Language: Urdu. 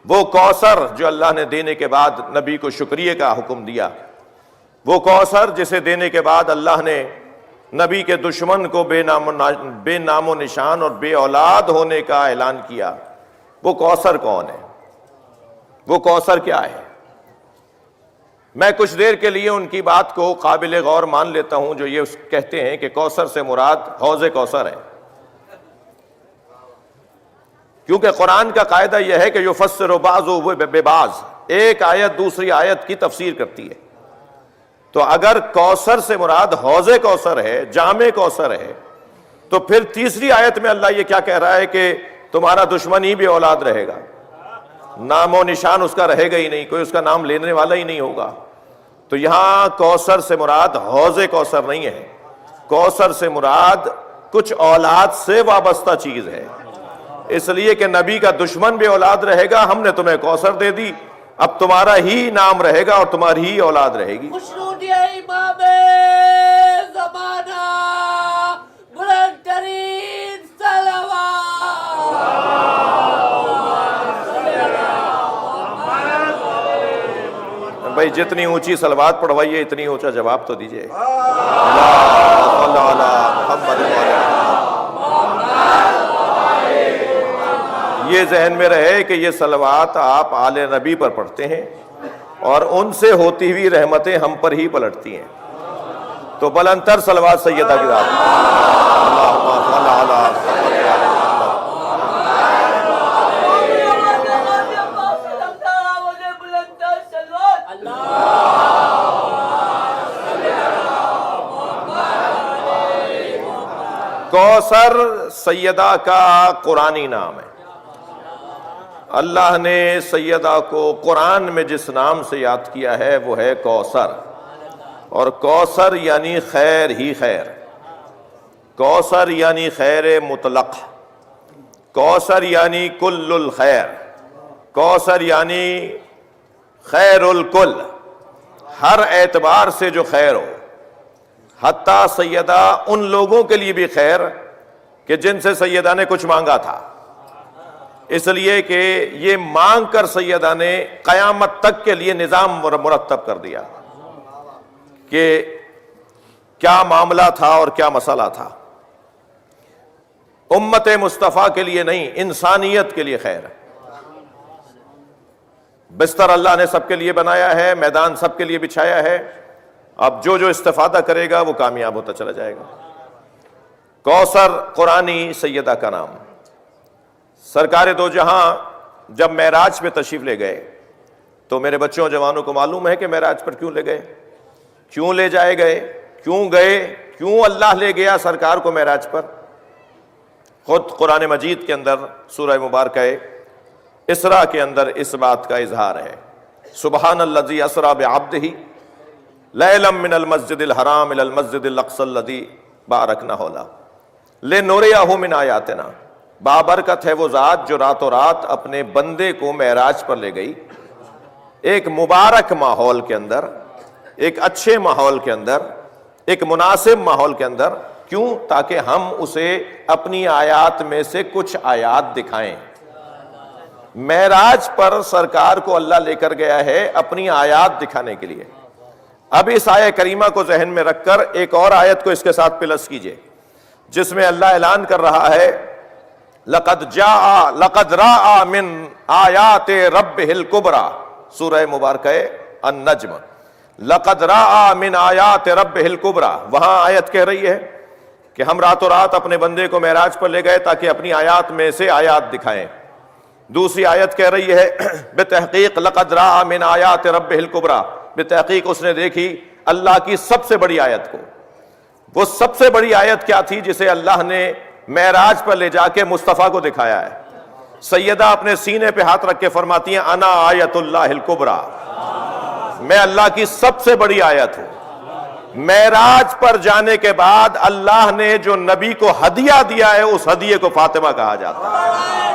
وہ کوثر جو اللہ نے دینے کے بعد نبی کو شکریہ کا حکم دیا، وہ کوثر جسے دینے کے بعد اللہ نے نبی کے دشمن کو بے نام و نشان اور بے اولاد ہونے کا اعلان کیا، وہ کوثر کون ہے؟ وہ کوثر کیا ہے؟ میں کچھ دیر کے لیے ان کی بات کو قابل غور مان لیتا ہوں جو یہ کہتے ہیں کہ کوثر سے مراد حوض کوثر ہے، کیونکہ قرآن کا قاعدہ یہ ہے کہ یفسر بعضہ ببعض، ایک آیت دوسری آیت کی تفسیر کرتی ہے۔ تو اگر کوثر سے مراد حوض کوثر ہے، جام کوثر ہے، تو پھر تیسری آیت میں اللہ یہ کیا کہہ رہا ہے کہ تمہارا دشمن ہی بے اولاد رہے گا، نام و نشان اس کا رہے گا ہی نہیں، کوئی اس کا نام لینے والا ہی نہیں ہوگا۔ تو یہاں کوثر سے مراد حوض کوثر نہیں ہے، کوثر سے مراد کچھ اولاد سے وابستہ چیز ہے، اس لیے کہ نبی کا دشمن بے اولاد رہے گا، ہم نے تمہیں کوثر دے دی، اب تمہارا ہی نام رہے گا اور تمہاری ہی اولاد رہے گی۔ خوشنودی امام زمانہ، بلند ترین صلوات۔ بھائی جتنی اونچی صلوات پڑھوائیے اتنی اونچا جواب تو دیجئے۔ یہ ذہن میں رہے کہ یہ صلوات آپ آل نبی پر پڑھتے ہیں اور ان سے ہوتی ہوئی رحمتیں ہم پر ہی پلٹتی ہیں، تو بلند تر صلوات سیدہ کی ذات۔ کوثر سیدہ کا قرآنی نام ہے، اللہ نے سیدہ کو قرآن میں جس نام سے یاد کیا ہے وہ ہے کوثر، اور کوثر یعنی خیر ہی خیر، کوثر یعنی خیر مطلق، کوثر یعنی کل الخیر، کوثر یعنی خیر الکل، ہر اعتبار سے جو خیر ہو، حتیٰ سیدہ ان لوگوں کے لیے بھی خیر کہ جن سے سیدہ نے کچھ مانگا تھا، اس لیے کہ یہ مانگ کر سیدہ نے قیامت تک کے لیے نظام مرتب کر دیا کہ کیا معاملہ تھا اور کیا مسئلہ تھا۔ امت مصطفیٰ کے لیے نہیں، انسانیت کے لیے خیر ہے۔ بستر اللہ نے سب کے لیے بنایا ہے، میدان سب کے لیے بچھایا ہے، اب جو استفادہ کرے گا وہ کامیاب ہوتا چلا جائے گا۔ کوثر قرآنی سیدہ کا نام۔ سرکار دو جہاں جب معراج پہ تشریف لے گئے تو میرے بچوں جوانوں کو معلوم ہے کہ معراج پر کیوں لے گئے، کیوں لے جائے گئے، کیوں گئے، کیوں اللہ لے گیا سرکار کو معراج پر؟ خود قرآن مجید کے اندر سورہ مبارکہ اسراء کے اندر اس بات کا اظہار ہے۔ سبحان الذی اسریٰ بعبدہ لیلا من المسجد الحرام الی المسجد الاقصی الذی بارکنا حولہ لنریہ من آیاتنا۔ بابرکت ہے وہ ذات جو راتوں رات اپنے بندے کو معراج پر لے گئی، ایک مبارک ماحول کے اندر، ایک اچھے ماحول کے اندر، ایک مناسب ماحول کے اندر، کیوں؟ تاکہ ہم اسے اپنی آیات میں سے کچھ آیات دکھائیں۔ معراج پر سرکار کو اللہ لے کر گیا ہے اپنی آیات دکھانے کے لیے۔ اب اس آیہ کریمہ کو ذہن میں رکھ کر ایک اور آیت کو اس کے ساتھ پلس کیجئے، جس میں اللہ اعلان کر رہا ہے لقد راء من آیات ربہ الکبریٰ، سورہ مبارکہ النجم۔ لقد راء من آیات ربہ الکبریٰ، وہاں آیت کہہ رہی ہے کہ ہم راتوں رات اپنے بندے کو معراج پر لے گئے تاکہ اپنی آیات میں سے آیات دکھائیں۔ دوسری آیت کہہ رہی ہے بتحقیق لقد راء من آیات ربہ الکبریٰ، بتحقیق اس نے دیکھی اللہ کی سب سے بڑی آیت کو۔ وہ سب سے بڑی آیت کیا تھی جسے اللہ نے معراج پر لے جا کے مصطفیٰ کو دکھایا ہے؟ سیدہ اپنے سینے پہ ہاتھ رکھ کے فرماتی ہیں انا آیت اللہ الکبریٰ، میں اللہ کی سب سے بڑی آیت ہوں۔ معراج پر جانے کے بعد اللہ نے جو نبی کو ہدیہ دیا ہے اس ہدیے کو فاطمہ کہا جاتا ہے۔